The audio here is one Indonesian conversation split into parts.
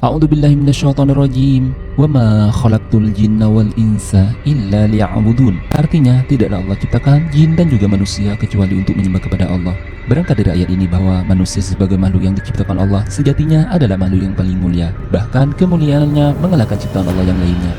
A'udzubillahi minasyaitonirrajim. Wa ma khalaqtul jinna wal insa illa liya'budun. Artinya, tidaklah Allah ciptakan jin dan juga manusia kecuali untuk menyembah kepada Allah. Berangkat dari ayat ini bahwa manusia sebagai makhluk yang diciptakan Allah sejatinya adalah makhluk yang paling mulia. Bahkan kemuliaannya mengalahkan ciptaan Allah yang lainnya.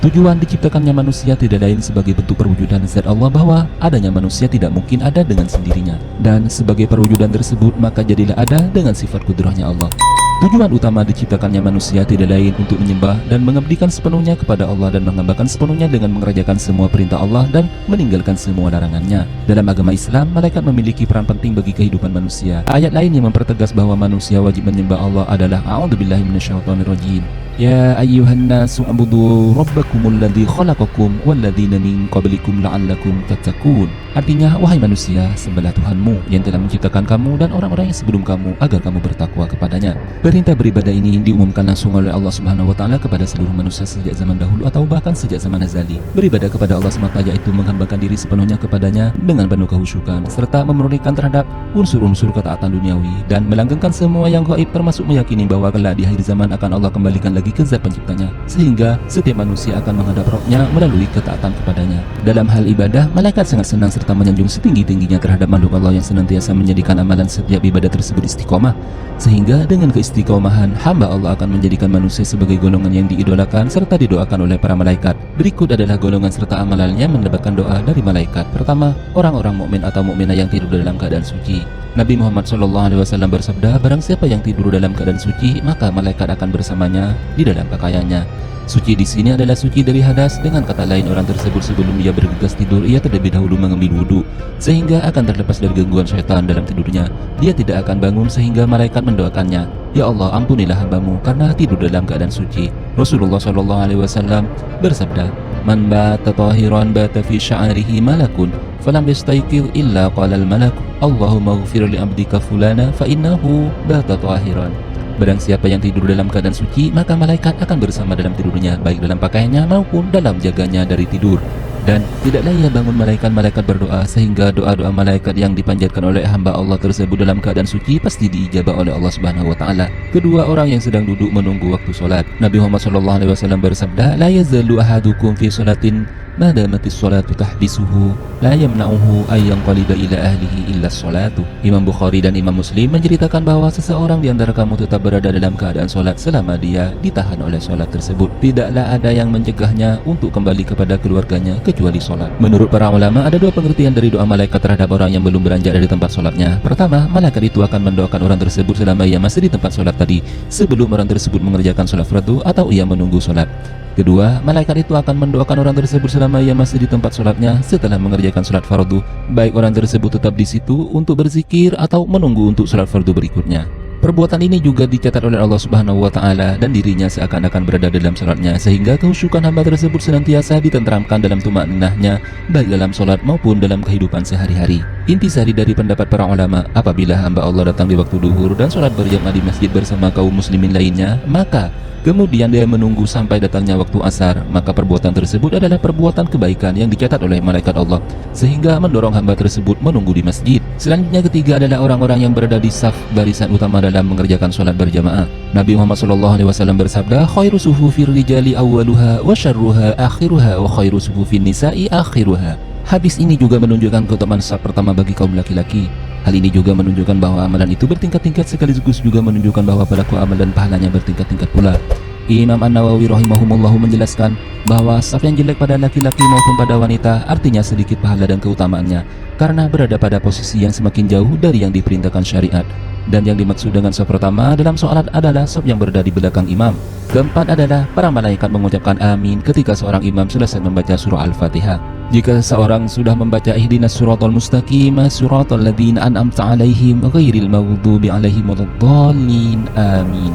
Tujuan diciptakannya manusia tidak lain sebagai bentuk perwujudan zat Allah bahwa adanya manusia tidak mungkin ada dengan sendirinya. Dan sebagai perwujudan tersebut maka jadilah ada dengan sifat kudrahnya Allah. Tujuan utama diciptakannya manusia tidak lain untuk menyembah dan mengabdikan sepenuhnya kepada Allah dan menghambakan sepenuhnya dengan mengerjakan semua perintah Allah dan meninggalkan semua larangannya. Dalam agama Islam, malaikat memiliki peran penting bagi kehidupan manusia. Ayat lain yang mempertegas bahwa manusia wajib menyembah Allah adalah A'udzubillahi minasyaitonirrajim. Ya ayyuhan nasu ubudu rabbakumul ladzi khalaqakum walladzina min qablikum la'allakum tattaqun. Artinya, wahai manusia, sembahlah Tuhanmu yang telah menciptakan kamu dan orang-orang yang sebelum kamu agar kamu bertakwa kepadanya. Perintah beribadah ini diumumkan langsung oleh Allah Subhanahu wa taala kepada seluruh manusia sejak zaman dahulu atau bahkan sejak zaman azali. Beribadah kepada Allah semata yaitu menghambakan diri sepenuhnya kepadanya dengan penuh kehusyukan serta memurnikan terhadap unsur-unsur ketaatan duniawi dan melanggengkan semua yang gaib termasuk meyakini bahwa kelak di akhir zaman akan Allah kembalikan lagi ke zat penciptanya sehingga setiap manusia akan menghadap Rabbnya melalui ketaatan kepadanya. Dalam hal ibadah, malaikat sangat senang serta menyanjung setinggi-tingginya terhadap makhluk Allah yang senantiasa menjadikan amalan setiap ibadah tersebut istiqomah, sehingga dengan keistiqomahan hamba Allah akan menjadikan manusia sebagai golongan yang diidolakan serta didoakan oleh para malaikat. Berikut adalah golongan serta amalannya mendapatkan doa dari malaikat. Pertama, orang-orang mukmin atau mukminah yang tidur dalam keadaan suci. Nabi Muhammad SAW bersabda, barang siapa yang tidur dalam keadaan suci, maka malaikat akan bersamanya di dalam pakaiannya. Suci di sini adalah suci dari hadas. Dengan kata lain, orang tersebut sebelum ia bergegas tidur, ia terlebih dahulu mengambil wudhu, sehingga akan terlepas dari gangguan syaitan dalam tidurnya. Dia tidak akan bangun sehingga malaikat mendoakannya, ya Allah, ampunilah hambamu karena tidur dalam keadaan suci. Rasulullah SAW bersabda, man bata tahiran bata fi sya'arihi malakun falam yastayqil illa qala al-malak Allahumma ighfir li abdika fulana fa innahu bata tahiran. Barang siapa yang tidur dalam keadaan suci, maka malaikat akan bersama dalam tidurnya, baik dalam pakaiannya maupun dalam jaganya dari tidur. Dan tidaklah ia bangun malaikat berdoa sehingga doa-doa malaikat yang dipanjatkan oleh hamba Allah tersebut dalam keadaan suci pasti diijabah oleh Allah Subhanahu wa taala. Kedua, orang yang sedang duduk menunggu waktu salat. Nabi Muhammad SAW bersabda, la yazalu ahadukum fi salatin ma damatis salatu tahbisuhu la yamna'uhu ay yanqalida ila ahlihi illa salatu. Imam Bukhari dan Imam Muslim menceritakan bahwa seseorang di antara kamu tetap berada dalam keadaan salat selama dia ditahan oleh salat tersebut. Tidaklah ada yang mencegahnya untuk kembali kepada keluarganya kecuali salat. Menurut para ulama, ada dua pengertian dari doa malaikat terhadap orang yang belum beranjak dari tempat salatnya. Pertama, malaikat itu akan mendoakan orang tersebut selama ia masih di tempat salat tadi, sebelum orang tersebut mengerjakan salat fardu atau ia menunggu salat. Kedua, malaikat itu akan mendoakan orang tersebut selama ia masih di tempat sholatnya setelah mengerjakan sholat fardu, baik orang tersebut tetap di situ untuk berzikir atau menunggu untuk sholat fardu berikutnya. Perbuatan ini juga dicatat oleh Allah Subhanahu wa taala dan dirinya seakan-akan berada dalam sholatnya, sehingga kehusyukan hamba tersebut senantiasa ditentramkan dalam tumakninahnya baik dalam sholat maupun dalam kehidupan sehari-hari. Intisari dari pendapat para ulama, apabila hamba Allah datang di waktu duhur dan sholat berjamaah di masjid bersama kaum muslimin lainnya, maka kemudian dia menunggu sampai datangnya waktu asar, maka perbuatan tersebut adalah perbuatan kebaikan yang dicatat oleh malaikat Allah, sehingga mendorong hamba tersebut menunggu di masjid. Selanjutnya, ketiga adalah orang-orang yang berada di saf barisan utama dalam mengerjakan sholat berjamaah. Nabi Muhammad SAW bersabda, khairu suhufir rijali awwaluha wa syarruha akhiruha wa khairu suhufin nisa'i akhiruha. Hadis ini juga menunjukkan keutamaan saf pertama bagi kaum laki-laki. Hal ini juga menunjukkan bahwa amalan itu bertingkat-tingkat, sekaligus juga menunjukkan bahwa pelaku amal dan pahalanya bertingkat-tingkat pula. Imam An-Nawawi rahimahumullahu menjelaskan bahwa saf yang jelek pada laki-laki maupun pada wanita artinya sedikit pahala dan keutamaannya karena berada pada posisi yang semakin jauh dari yang diperintahkan syariat. Dan yang dimaksud dengan saf pertama dalam salat adalah saf yang berada di belakang imam. Keempat adalah para malaikat mengucapkan amin ketika seorang imam selesai membaca surah Al-Fatihah. Jika seorang sudah membaca ihdinas siratal mustaqim siratal ladzina an'amta 'alaihim ghairil maghdubi 'alaihim waladdallin amin.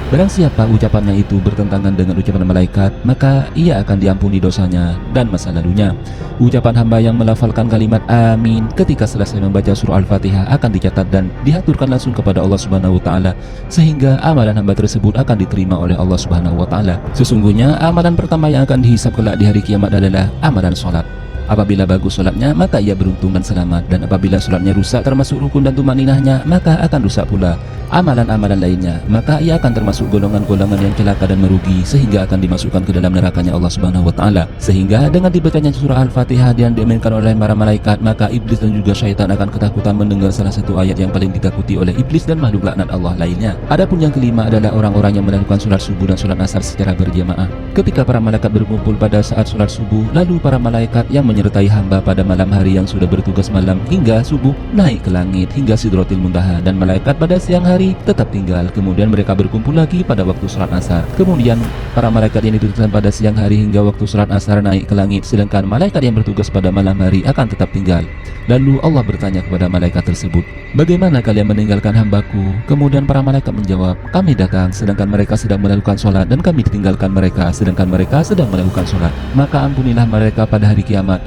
Barang siapa ucapannya itu bertentangan dengan ucapan malaikat, maka ia akan diampuni dosanya dan masa lalunya. Ucapan hamba yang melafalkan kalimat amin ketika selesai membaca surah Al-Fatihah akan dicatat dan dihaturkan langsung kepada Allah Subhanahu wa taala, sehingga amalan hamba tersebut akan diterima oleh Allah Subhanahu wa taala. Sesungguhnya amalan pertama yang akan dihisab kelak di hari kiamat adalah amalan salat. Apabila bagus sholatnya, maka ia beruntung dan selamat. Dan apabila sholatnya rusak termasuk rukun dan tumaninahnya, maka akan rusak pula amalan-amalan lainnya. Maka ia akan termasuk golongan-golongan yang celaka dan merugi, sehingga akan dimasukkan ke dalam nerakanya Allah Subhanahu wa Ta'ala. Sehingga dengan dibacanya surah Al-Fatihah dan diaminkan oleh para malaikat, maka iblis dan juga syaitan akan ketakutan mendengar salah satu ayat yang paling ditakuti oleh iblis dan makhluk laknat Allah lainnya. Adapun yang kelima adalah orang-orang yang melakukan sholat subuh dan sholat asar secara berjamaah. Ketika para malaikat berkumpul pada saat sholat subuh, lalu para malaikat yang menyertai hamba pada malam hari yang sudah bertugas malam hingga subuh naik ke langit hingga Sidratil Muntaha, dan malaikat pada siang hari tetap tinggal. Kemudian mereka berkumpul lagi pada waktu sholat asar. Kemudian para malaikat yang ditugaskan pada siang hari hingga waktu sholat asar naik ke langit, sedangkan malaikat yang bertugas pada malam hari akan tetap tinggal. Lalu Allah bertanya kepada malaikat tersebut, "Bagaimana kalian meninggalkan hambaku?" Kemudian para malaikat menjawab, "Kami datang sedangkan mereka sedang melakukan sholat, dan kami ditinggalkan mereka sedangkan mereka sedang melakukan sholat. Maka ampunilah mereka pada hari kiamat."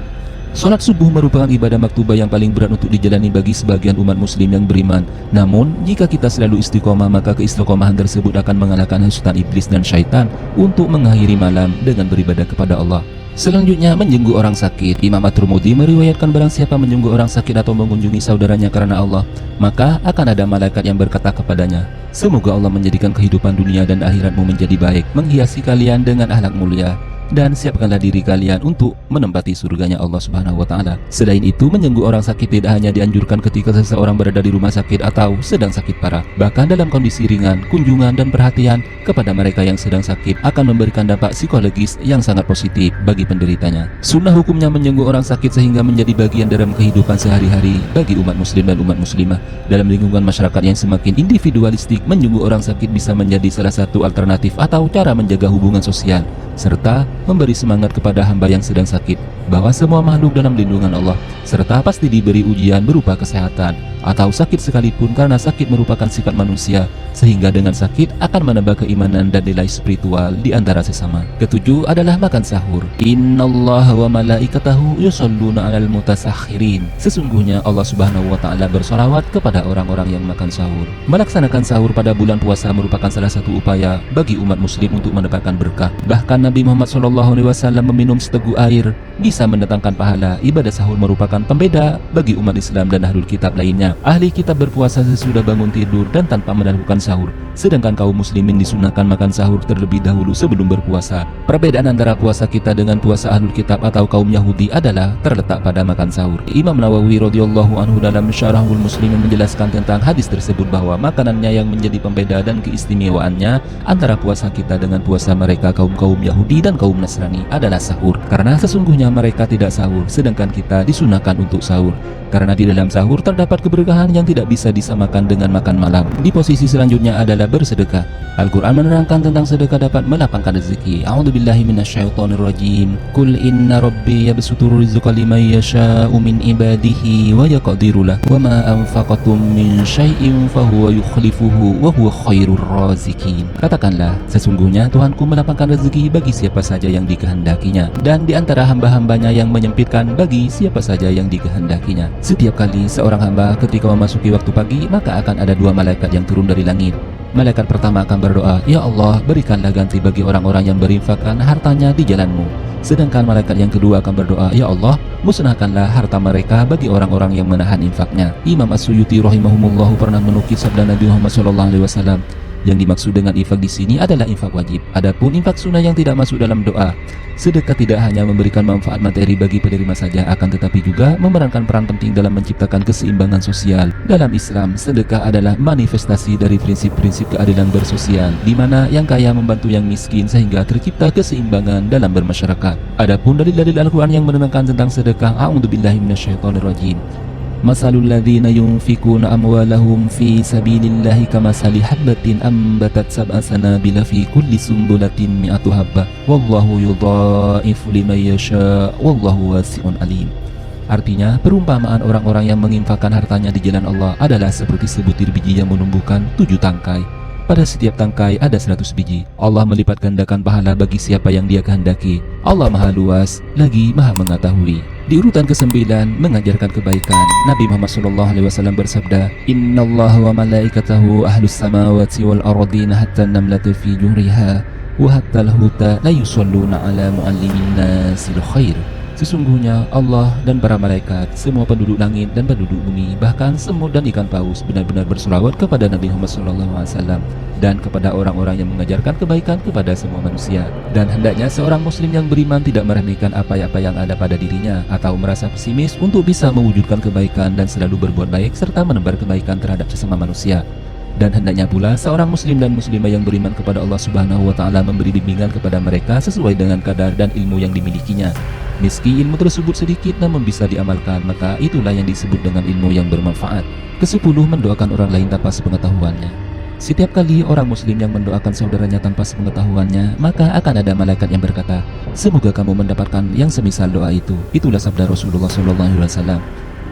Sholat subuh merupakan ibadah maktubah yang paling berat untuk dijalani bagi sebagian umat muslim yang beriman. Namun, jika kita selalu istiqomah, maka keistiqomahan tersebut akan mengalahkan hasutan iblis dan syaitan untuk mengakhiri malam dengan beribadah kepada Allah. Selanjutnya, menjenguk orang sakit. Imam At-Tirmidzi meriwayatkan barang siapa menjenguk orang sakit atau mengunjungi saudaranya karena Allah, maka akan ada malaikat yang berkata kepadanya, "Semoga Allah menjadikan kehidupan dunia dan akhiratmu menjadi baik, menghiasi kalian dengan akhlak mulia, dan siapkanlah diri kalian untuk menempati surganya Allah Subhanahu wa Ta'ala." Selain itu, menjenguk orang sakit tidak hanya dianjurkan ketika seseorang berada di rumah sakit atau sedang sakit parah. Bahkan dalam kondisi ringan, kunjungan dan perhatian kepada mereka yang sedang sakit akan memberikan dampak psikologis yang sangat positif bagi penderitanya. Sunnah hukumnya menjenguk orang sakit sehingga menjadi bagian dalam kehidupan sehari-hari bagi umat muslim dan umat muslimah. Dalam lingkungan masyarakat yang semakin individualistik, menjenguk orang sakit bisa menjadi salah satu alternatif atau cara menjaga hubungan sosial, serta memberi semangat kepada hamba yang sedang sakit bahwa semua makhluk dalam lindungan Allah, serta pasti diberi ujian berupa kesehatan atau sakit sekalipun, karena sakit merupakan sifat manusia, sehingga dengan sakit akan menambah keimanan dan nilai spiritual di antara sesama. Ketujuh adalah makan sahur. Innallaha wa malaikatahu yusholluna 'alal mutasakhirin. Sesungguhnya Allah Subhanahu wa Ta'ala bersolawat kepada orang-orang yang makan sahur. Melaksanakan sahur pada bulan puasa merupakan salah satu upaya bagi umat muslim untuk mendapatkan berkah. Bahkan Nabi Muhammad SAW meminum seteguk air bisa mendatangkan pahala. Ibadah sahur merupakan pembeda bagi umat Islam dan ahlul kitab lainnya. Ahli kitab berpuasa sesudah bangun tidur dan tanpa melakukan sahur, sedangkan kaum muslimin disunahkan makan sahur terlebih dahulu sebelum berpuasa. Perbedaan antara puasa kita dengan puasa ahlul kitab atau kaum Yahudi adalah terletak pada makan sahur. Imam Nawawi radhiyallahu anhu dalam Syarahul Muslimin menjelaskan tentang hadis tersebut bahwa makanannya yang menjadi pembeda dan keistimewaannya antara puasa kita dengan puasa mereka kaum Yahudi dan kaum Nasrani adalah sahur, karena sesungguhnya mereka tidak sahur sedangkan kita disunahkan untuk sahur, karena di dalam sahur terdapat keberkahan yang tidak bisa disamakan dengan makan malam. Di posisi selanjutnya adalah bersedekah. Al-Quran menerangkan tentang sedekah dapat melapangkan rezeki. A'udzubillahi minasyaitonirrajim. Qul inna rabbi yabsutur rizqa liman yasha'u min ibadihi wa yaqdiru lahu wa ma anfaqatum min syai'in fahuwa yukhlifuhu wa huwa khairur razikin. Katakanlah, sesungguhnya Tuhanku melapangkan rezeki bagi siapa saja yang dikehendakinya, dan di antara hamba-hambanya yang menyempitkan bagi siapa saja yang dikehendakinya. Setiap kali seorang hamba ketika memasuki waktu pagi, maka akan ada dua malaikat yang turun dari langit. Malaikat pertama akan berdoa, "Ya Allah, berikanlah ganti bagi orang-orang yang berinfakkan hartanya di jalan-Mu." Sedangkan malaikat yang kedua akan berdoa, "Ya Allah, musnahkanlah harta mereka bagi orang-orang yang menahan infaknya." Imam As-Suyuti rahimahumullah pernah menukil sabda Nabi Muhammad SAW. Yang dimaksud dengan infak di sini adalah infak wajib. Adapun infak sunnah yang tidak masuk dalam doa. Sedekah tidak hanya memberikan manfaat materi bagi penerima saja, akan tetapi juga memerankan peran penting dalam menciptakan keseimbangan sosial. Dalam Islam, sedekah adalah manifestasi dari prinsip-prinsip keadilan bersosial, di mana yang kaya membantu yang miskin sehingga tercipta keseimbangan dalam bermasyarakat. Adapun dalil-dalil Al-Quran yang menerangkan tentang sedekah, a'udzubillahi minasyaitonirrajim. Masalul ladzina yunfikuna amwalahum fi sabilillahi kamasali habbatin ambatat sab'a sanabila fi kulli sumbulatin mi'atu habbah wallahu yudha'ifu liman yasha' wallahu wasi'un alim. Artinya, perumpamaan orang-orang yang menginfakkan hartanya di jalan Allah adalah seperti sebutir biji yang menumbuhkan 7 tangkai. Pada setiap tangkai ada 100 biji. Allah melipat gandakan pahala bagi siapa yang Dia kehendaki. Allah Maha Luas lagi Maha Mengetahui. Di urutan ke-9, mengajarkan kebaikan. Nabi Muhammad SAW bersabda, "Innallaha wa malaikatahu ahlus samawati wal ardina hatta namlata fi juhriha wa hatta al-huta la yusalluna ala muallimin nasil khair." Sesungguhnya Allah dan para malaikat, semua penduduk langit dan penduduk bumi, bahkan semut dan ikan paus benar-benar bersolawat kepada Nabi Muhammad SAW dan kepada orang-orang yang mengajarkan kebaikan kepada semua manusia. Dan hendaknya seorang muslim yang beriman tidak meremehkan apa-apa yang ada pada dirinya atau merasa pesimis untuk bisa mewujudkan kebaikan dan selalu berbuat baik serta menebar kebaikan terhadap sesama manusia. Dan hendaknya pula seorang muslim dan muslimah yang beriman kepada Allah Subhanahu wa taala memberi bimbingan kepada mereka sesuai dengan kadar dan ilmu yang dimilikinya. Meski ilmu tersebut sedikit namun bisa diamalkan, maka itulah yang disebut dengan ilmu yang bermanfaat. Kesepuluh, mendoakan orang lain tanpa sepengetahuannya. Setiap kali orang muslim yang mendoakan saudaranya tanpa sepengetahuannya, maka akan ada malaikat yang berkata, "Semoga kamu mendapatkan yang semisal doa itu." Itulah sabda Rasulullah SAW.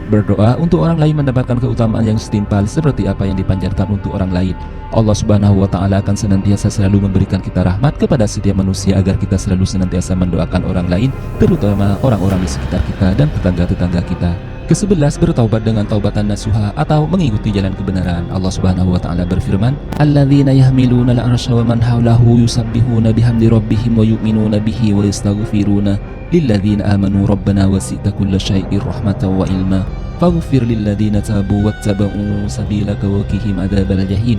Berdoa untuk orang lain mendapatkan keutamaan yang setimpal seperti apa yang dipanjatkan untuk orang lain. Allah Subhanahu wa taala akan senantiasa selalu memberikan kita rahmat kepada setiap manusia agar kita selalu senantiasa mendoakan orang lain, terutama orang-orang di sekitar kita dan tetangga-tetangga kita. Ke-11, bertaubat dengan taubatan nasuha atau mengikuti jalan kebenaran. Allah Subhanahu wa taala berfirman, "Alladzina yahmiluna al-arsya wa man hawlahu yusabbihuna bihamdi rabbihim wa yu'minuna bihi wa yastaghfiruna lilladzina amanu rabbana wasi'ta kulla syai'in rahmatan wa ilma faghfir lilladzina tabu wattaba'u sabilaka wa qihim adzabal jahim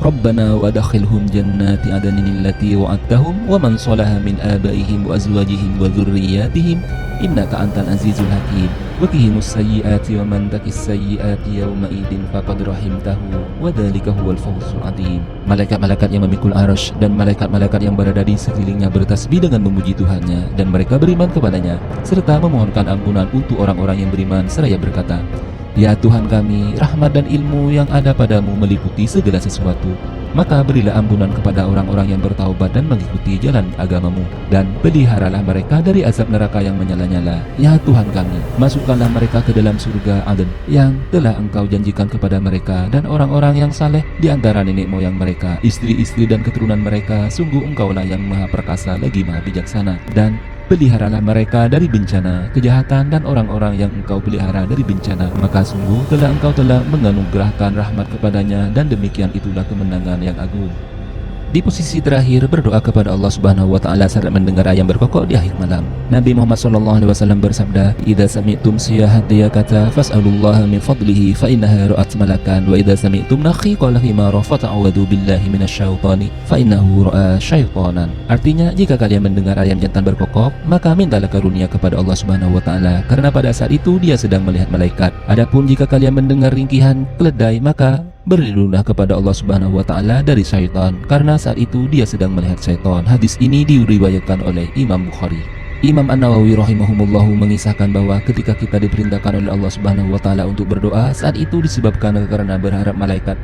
Rabbana wa adkhilhum jannati adnin allati wa'adtahum wa man salaha min abaihim wa azwajihim wa dhurriyyatihim innaka antal azizul hakim wa qihimus sayyiati wa man takis sayyiati yawma idin faqad rahimtahu wa dzalika huwal fawzul adzim." Malaikat-malaikat yang memikul arsy dan malaikat-malaikat yang berada di sekelilingnya bertasbih dengan memuji Tuhannya, dan mereka beriman kepadanya serta memohonkan ampunan untuk orang-orang yang beriman seraya berkata, "Ya Tuhan kami, rahmat dan ilmu yang ada padamu meliputi segala sesuatu. Maka berilah ampunan kepada orang-orang yang bertaubat dan mengikuti jalan agamamu, dan peliharalah mereka dari azab neraka yang menyala-nyala. Ya Tuhan kami, masukkanlah mereka ke dalam surga Aden yang telah Engkau janjikan kepada mereka dan orang-orang yang saleh di antara nenek moyang mereka, istri-istri dan keturunan mereka. Sungguh Engkaulah yang maha perkasa lagi maha bijaksana. Dan peliharalah mereka dari bencana, kejahatan, dan orang-orang yang Engkau pelihara dari bencana. Maka sungguh Engkau telah menganugerahkan rahmat kepadanya, dan demikian itulah kemenangan yang agung. Di posisi terakhir, berdoa kepada Allah Subhanahu wa taala saat mendengar ayam berkokok di akhir malam. Nabi Muhammad SAW bersabda, "Idza sami'tum siyahat diyakata fas'alullaha min fadlihi fa innaha ra'at malakan wa idza sami'tum nakhiqa lahimara fata'awadu billahi minasyaitani fa innahu ra'a syaitanan." Artinya, jika kalian mendengar ayam jantan berkokok, maka mintalah karunia kepada Allah Subhanahu wa taala karena pada saat itu dia sedang melihat malaikat. Adapun jika kalian mendengar ringkihan keledai, maka berlindunglah kepada Allah Subhanahu wa taala dari syaitan karena saat itu dia sedang melihat syaitan. Hadis ini diriwayatkan oleh Imam Bukhari. Imam An-Nawawi rahimahumullahu mengisahkan bahwa ketika kita diperintahkan oleh Allah Subhanahu wa taala untuk berdoa, saat itu disebabkan karena berharap malaikat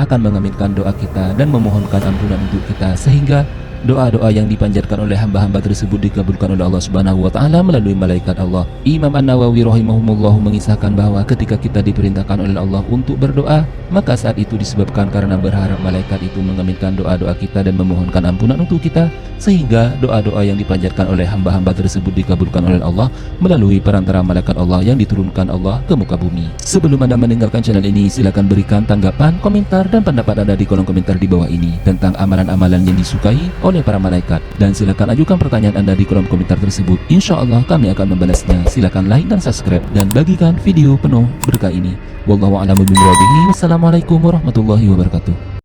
akan mengaminkan doa kita dan memohonkan ampunan untuk kita, sehingga doa-doa yang dipanjatkan oleh hamba-hamba tersebut dikabulkan oleh Allah Subhanahu wa taala melalui malaikat Allah. Imam An-Nawawi rahimahumullah mengisahkan bahwa ketika kita diperintahkan oleh Allah untuk berdoa, maka saat itu disebabkan karena berharap malaikat itu mengaminkan doa-doa kita dan memohonkan ampunan untuk kita, sehingga doa-doa yang dipanjatkan oleh hamba-hamba tersebut dikabulkan oleh Allah melalui perantara malaikat Allah yang diturunkan Allah ke muka bumi. Sebelum Anda meninggalkan channel ini, silakan berikan tanggapan, komentar, dan pendapat Anda di kolom komentar di bawah ini tentang amalan-amalan yang disukai oleh para malaikat, dan silakan ajukan pertanyaan Anda di kolom komentar tersebut. Insya Allah kami akan membalasnya. Silakan like dan subscribe dan bagikan video penuh berkah ini. Wallahu a'lamu bishawab. Wassalamualaikum warahmatullahi wabarakatuh.